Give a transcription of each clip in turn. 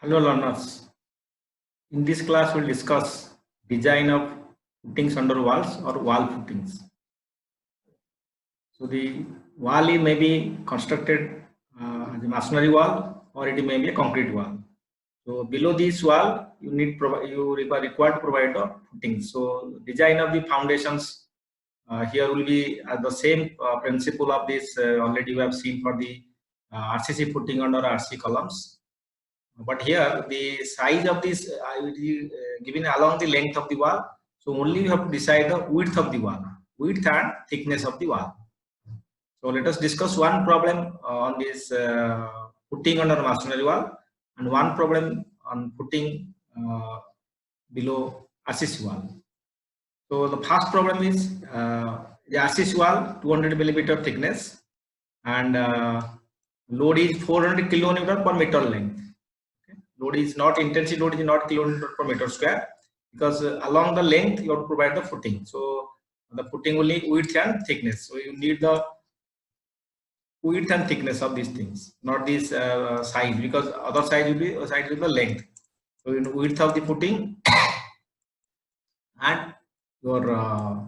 Hello learners, in this class we'll discuss design of footings under walls or wall footings. So the wall may be constructed as a masonry wall or it may be a concrete wall. So below this wall you require to provide the footings. So design of the foundations here will be the same principle of this already we have seen for the RCC footing under RC columns. But here the size of this given along the length of the wall. So only you have to decide the width of the wall, width and thickness of the wall. So let us discuss one problem on this footing under masonry wall and one problem on footing below RCC wall. So the first problem is the RCC wall 200 millimeter thickness and load is 400 kilonewton per meter length. Load is not intensity load is not kilonewton per meter square because along the length you have to provide the footing. So the footing will need width and thickness. So you need the width and thickness of these things, not this size, because other side will be the length. So in width of the footing and your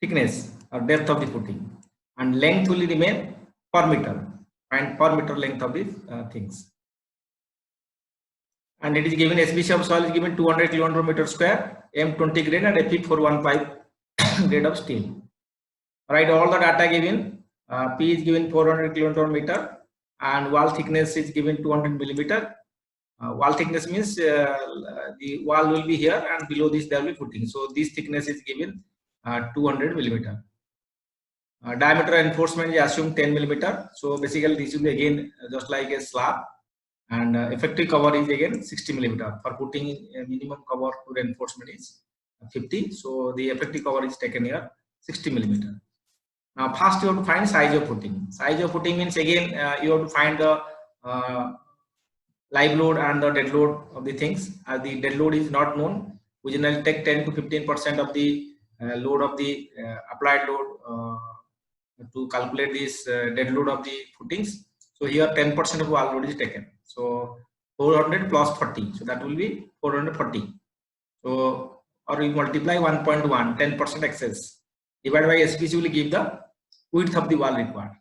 thickness or depth of the footing, and length will remain per meter, and per meter length of these things. And it is given SBC of soil is given 200 kilonewton per meter square, M20 grade and Fe415 grade of steel. Write all the data given. P is given 400 kilonewton per meter and wall thickness is given 200 millimeter. Wall thickness means the wall will be here and below this there will be footing. So this thickness is given 200 millimeter. Diameter reinforcement is assumed 10 millimeter. So basically this will be again just like a slab. And effective cover is again 60 millimeter. For putting a minimum cover to reinforcement is 50. So the effective cover is taken here 60 millimeter. Now first you have to find size of footing. Size of footing means again you have to find the live load and the dead load of the things. As the dead load is not known, we generally take 10 to 15% of the load of the applied load to calculate this dead load of the footings. So here 10% of wall load is taken. So 400 plus 40. So that will be 440. So or we multiply 1.1, 10% excess. Divided by SBC will give the width of the wall required.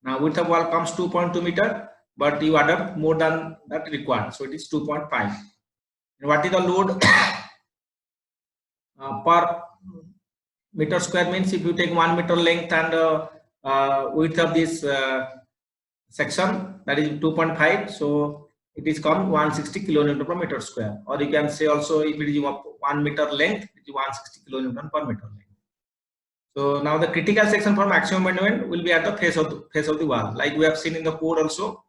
Now width of wall comes 2.2 meter, but you adopt more than that required. So it is 2.5. And what is the load per meter square means if you take 1 meter length and width of this section, that is 2.5, so it is come 160 kilonewton per meter square, or you can say also if it is 1 meter length, it is 160 kilonewton per meter length. So now the critical section for maximum bending will be at the face of the wall, like we have seen in the code also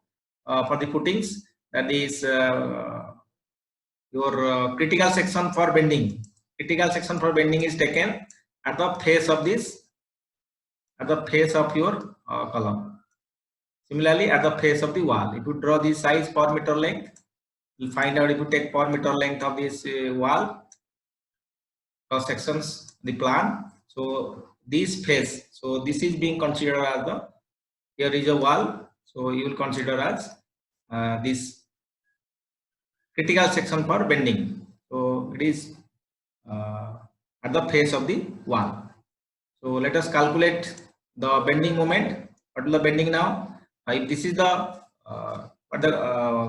for the footings. That is your critical section for bending. Critical section for bending is taken at the face of this, at the face of your column. Similarly, at the face of the wall, if you draw the size per meter length, you'll find out if you take per meter length of this wall, cross sections, the plan. So this face, so this is being considered as the, here is a wall, so you will consider as this critical section for bending. So it is at the face of the wall. So let us calculate the bending moment. What is the bending now? If this is the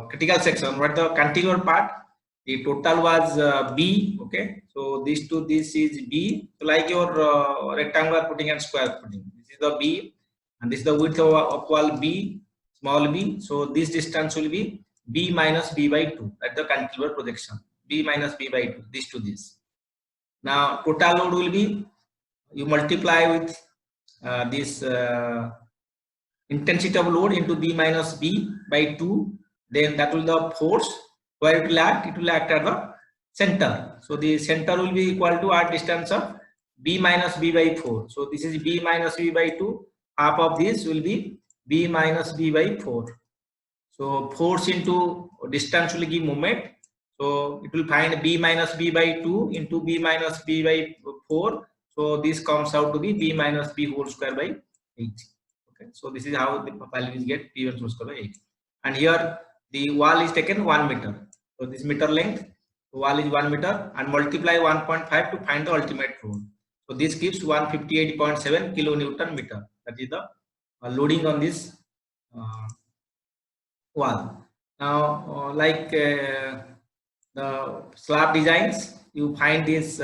critical section, what the cantilever part, the total was B. Okay, so this is B. So like your rectangular footing and square footing. This is the B, and this is the width of wall B, small b. So this distance will be B minus B by 2 at the cantilever projection. B minus B by 2. This to this. Now total load will be, you multiply with this intensity of load into B minus B by 2, then that will the force where it will act at the center. So the center will be equal to our distance of B minus B by 4. So this is B minus B by 2, half of this will be B minus B by 4. So force into distance will give moment. So it will find B minus B by 2 into B minus B by 4. So this comes out to be B minus B whole square by 8. Okay, so this is how the values get P1 whole square by 8. And here the wall is taken 1 meter. So this meter length, the wall is 1 meter, and multiply 1.5 to find the ultimate load. So this gives 158.7 kilonewton meter. That is the loading on this wall. Now, the slab designs, you find this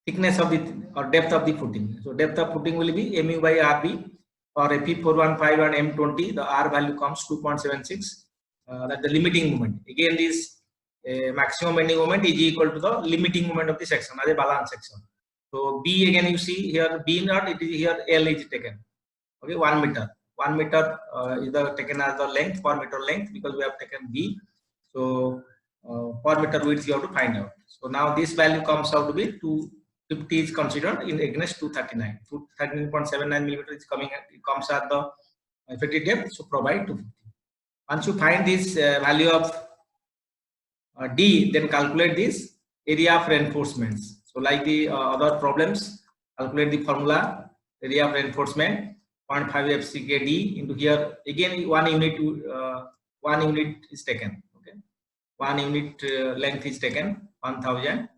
thickness of the or depth of the footing. So depth of footing will be mu by rb, or Fe415 and M20. The R value comes 2.76. That's the limiting moment. Again, this maximum bending moment is equal to the limiting moment of the section as a balance section. So B, again you see here B naught, it is here L is taken. Okay, 1 meter. 1 meter is taken as the length, per meter length, because we have taken B. So per meter width you have to find out. So now this value comes out to be 250 is considered in against 239. 239.79 millimeter is coming. It comes at the effective depth. So provide 250. Once you find this value of D, then calculate this area of reinforcements. So like the other problems, calculate the formula area of reinforcement 0.5 FCKD into here. Again, 1 unit is taken. Okay, 1 unit length is taken 1000.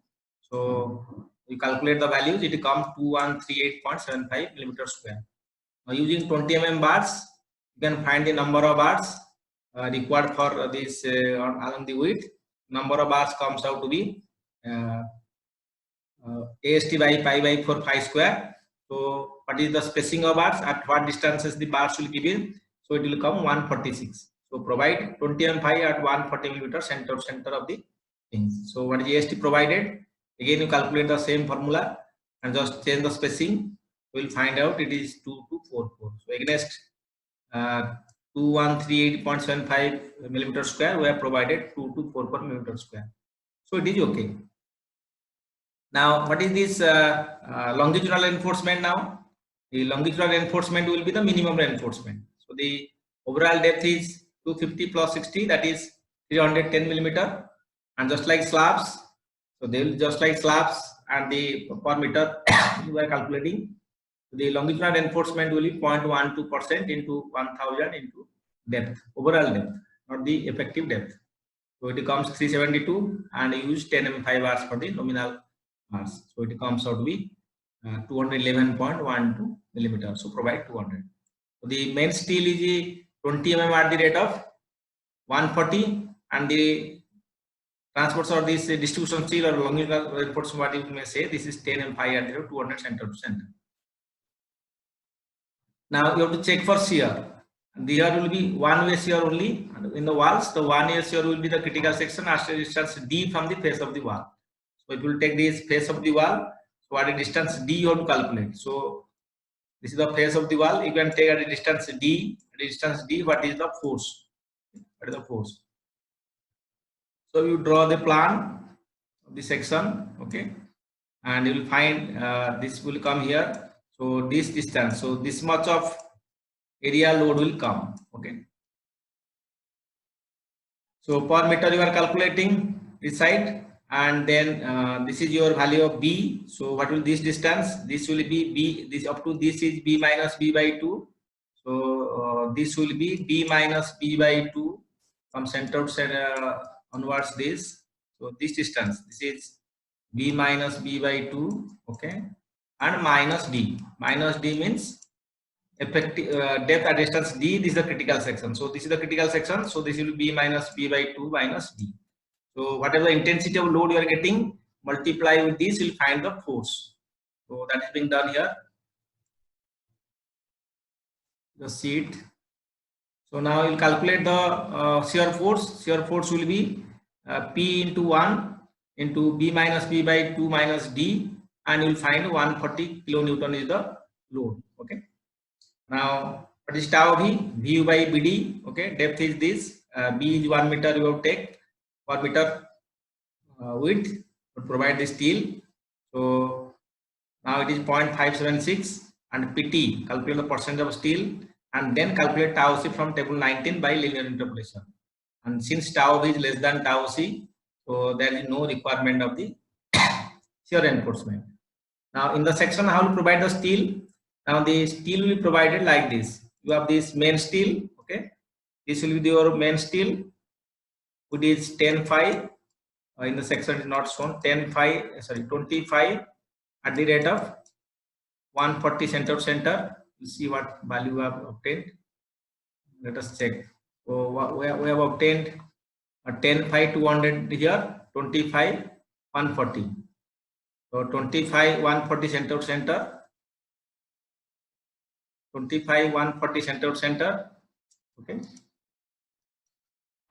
So you calculate the values. It comes 2138.75 millimeter square. Now using 20 mm bars, you can find the number of bars required for this along the width. Number of bars comes out to be AST by pi by 4 pi square. So what is the spacing of bars? At what distances the bars will give in? So it will come 146. So provide 20 mm pi at 140 millimeter center of the things. So what is AST provided? Again you calculate the same formula and just change the spacing. We will find out it is 2244. So against 2138.75 millimeter square, we have provided 2244 millimeter square. So it is okay. Now, what is this longitudinal reinforcement now? The longitudinal reinforcement will be the minimum reinforcement. So the overall depth is 250 plus 60, that is 310 millimeter. And just like slabs, so they will just like slabs and the per meter you are calculating. The longitudinal reinforcement will be 0.12% into 1000 into depth, overall depth, not the effective depth. So it comes 372 and use 10 mm5 bars for the nominal bars. So it comes out to be 211.12 millimeters. So provide 200. So the main steel is 20 mm at the rate of 140, and the transports or this distribution steel or longitudinal reinforcement, what you may say, this is 10 mm at the rate of 200 center to center. Now you have to check for shear. There will be one way shear only in the walls. The 1 way shear will be the critical section as a distance D from the face of the wall. So it will take this face of the wall. So what is distance D you have to calculate. So this is the face of the wall. You can take at a distance D. At a distance D, what is the force? What is the force? So you draw the plan of the section, okay, and you will find this will come here. So this distance. So this much of area load will come. Okay. So per meter you are calculating this side, and then this is your value of B. So what will this distance? This will be B. This up to this is B minus B by 2. So this will be B minus B by 2 from center to onwards this. So this distance, this is B minus B by 2. Okay, and minus D. Minus D means effective depth at distance D. This is the critical section. So this is the critical section. So this will be minus B by 2 minus D. So whatever the intensity of load you are getting, multiply with this, you'll find the force. So that is being done here. The sheet. So now you'll calculate the shear force. Shear force will be P into 1 into B minus B by 2 minus D, and you'll find 140 kilonewton is the load. Okay. Now what is tau V? VU by BD. Okay. Depth is this. B is 1 meter. You have to take per meter width to provide the steel. So now it is 0.576, and PT, calculate the percentage of steel, and then calculate tau C from table 19 by linear interpolation. And since tau B is less than tau C, so there is no requirement of the shear reinforcement. Now in the section how to provide the steel. Now the steel will be provided like this. You have this main steel. Okay, this will be your main steel. It is 10.5. In the section is not shown. 25 at the rate of 140 center. You see what value we have obtained. Let us check. So we have obtained 10.5 200 here, 25 140. So 25 140 center. 25 140 center. Okay.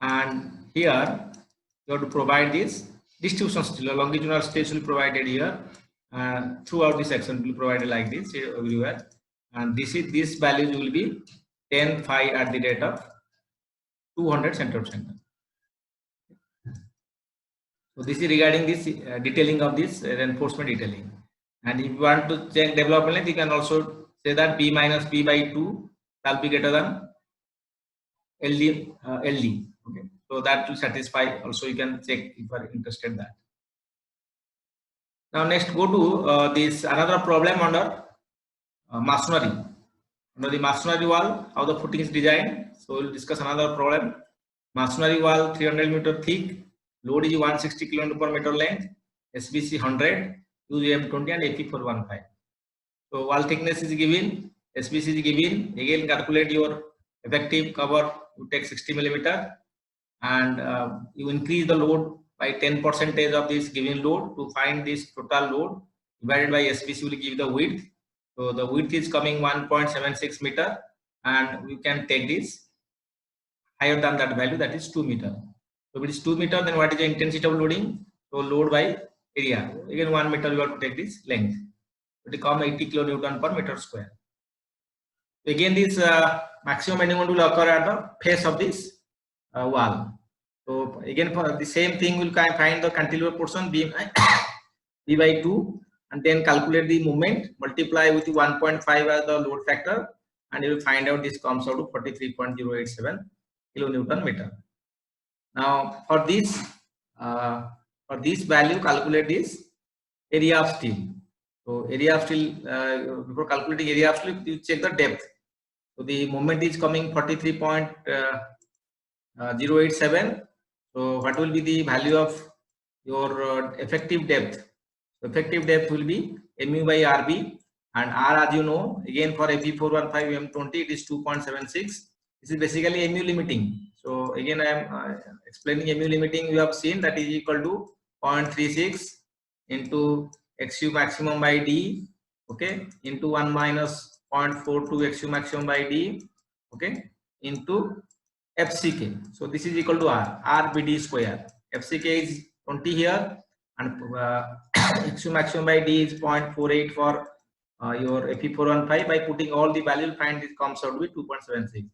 And here you have to provide this distribution still. Longitudinal states will be provided here. Throughout the section will be provided like this everywhere. And this values will be 10.5 at the rate of 200 center. So this is regarding this detailing of this reinforcement detailing. And if you want to check development length, you can also say that B minus B by 2 shall be greater than LD. Okay. So that will satisfy. Also, you can check if you are interested in that. Now next, go to this another problem under masonry. Under the masonry wall, how the footing is designed. So we'll discuss another problem. Masonry wall 300 meter thick. Load is 160 kN per meter length. SBC 100. Use M20 and AP 415. So wall thickness is given. SBC is given. Again, calculate your effective cover. You take 60 millimeter, and you increase the load by 10% of this given load to find this total load divided by SBC will give the width. So the width is coming 1.76 meter, and we can take this higher than that value, that is 2 meter. So if it is 2 meter, then what is the intensity of loading? So load by area. Again 1 meter you have to take this length. It will come 80 kilonewton per meter square. Again this maximum minimum will occur at the face of this wall. So again for the same thing we'll find the cantilever portion B by 2, and then calculate the moment, multiply with 1.5 as the load factor, and you will find out this comes out to 43.087 kilonewton meter. Now for this value, calculate this area of steel. So area of steel, before calculating area of steel, you check the depth. So the moment is coming 43.087. So what will be the value of your effective depth? So effective depth will be mu by RB, and R, as you know, again for AP415 M20 it is 2.76. This is basically mu limiting. So again I am explaining mu limiting. You have seen that is equal to 0.36 into XU maximum by D, okay, into 1 minus 0.42 XU maximum by D, okay, into FCK. So this is equal to R, RBD square. FCK is 20 here, and XU maximum by D is 0.48 for your AP415. By putting all the values, find this comes out with 2.76.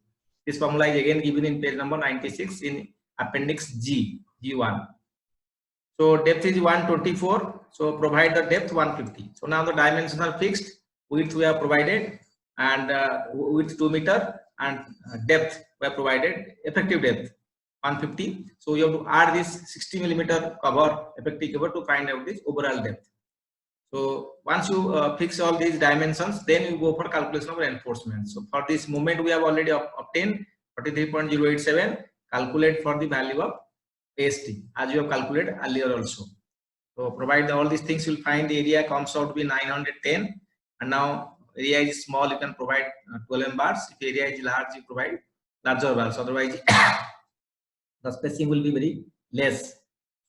This formula is again given in page number 96 in appendix G1. So depth is 124. So provide the depth 150. So now the dimensions are fixed. Width we have provided, and width 2 meter, and depth we have provided. Effective depth 150. So you have to add this 60 millimeter cover, effective cover, to find out this overall depth. So once you fix all these dimensions, then you go for calculation of reinforcement. So for this moment we have already obtained 43.087. Calculate for the value of AST as you have calculated earlier also. So provide all these things, you'll find the area comes out to be 910. And now area is small, you can provide 12 bars. If area is large, you provide larger bars. Otherwise the spacing will be very less.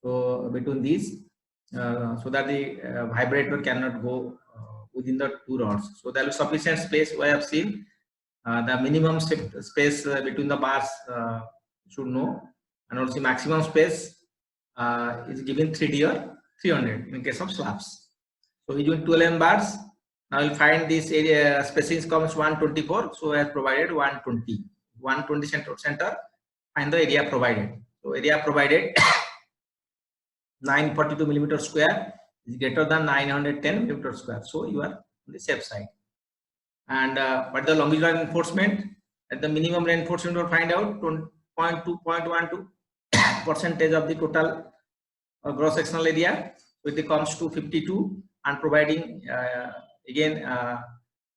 So between these, so that the vibrator cannot go within the two rods. So there is sufficient space. We have seen the minimum space between the bars should know, and also maximum space is given 3D or 300 in case of slabs. So using 12 bars, now you'll find this area spacing comes 124. So I have provided 120 center, and the area provided. So area provided 942 millimeter square is greater than 910 millimeter square. So you are on the safe side. And but the longitudinal reinforcement at the minimum reinforcement will find out 0.12 percentage of the total cross sectional area. So it comes to 52, and providing again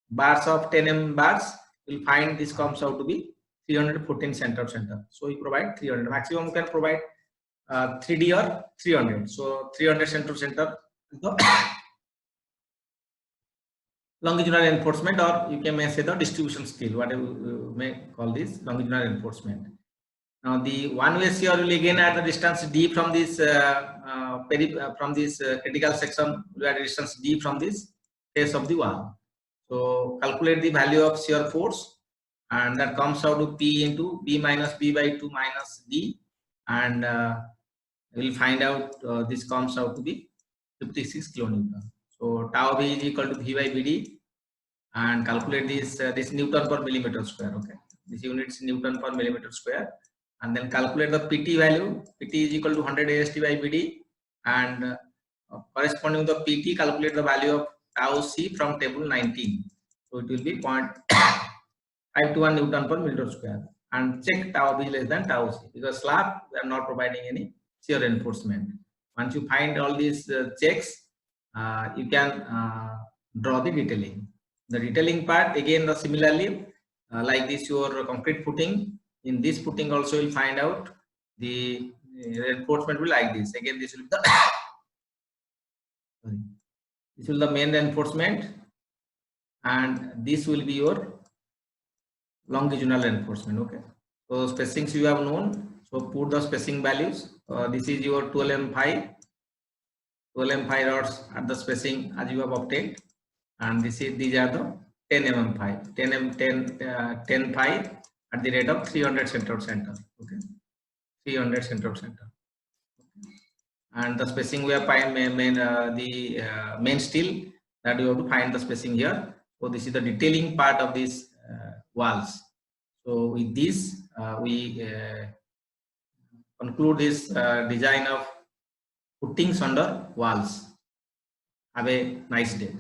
bars of 10 mm bars, you'll find this comes out to be 314 center. So you provide 300. Maximum you can provide 3D or 300. So 300 center to center longitudinal reinforcement, or you can may say the distribution scale, whatever you may call this longitudinal reinforcement. Now the one-way shear will again at the distance d from this critical section, will at a distance d from this face of the wall. So calculate the value of shear force, and that comes out to P into B minus B by 2 minus D, and we will find out this comes out to be 56 kilonewton. So tau B is equal to V by BD, and calculate this Newton per millimeter square. Okay, this unit is Newton per millimeter square, and then calculate the PT value. PT is equal to 100 AST by BD, and corresponding to the PT, calculate the value of tau C from table 19. So it will be 0.521 Newton per millimeter square, and check tau B less than tau C, because slab we are not providing any shear reinforcement. Once you find all these checks, you can draw the detailing. The detailing part again, the similarly like this your concrete footing. In this footing also you'll find out the reinforcement will like this. Again, this will be the this will be the main reinforcement, and this will be your longitudinal reinforcement. Okay, so spacings you have known, so put the spacing values. This is your 12 m5 rods at the spacing as you have obtained, and these are the 10 mm5 10 5 at the rate of 300 center of center. Okay, 300 center of center. And the spacing we have find main steel, that you have to find the spacing here. So this is the detailing part of these walls. So with this we conclude this design of footings under walls. Have a nice day.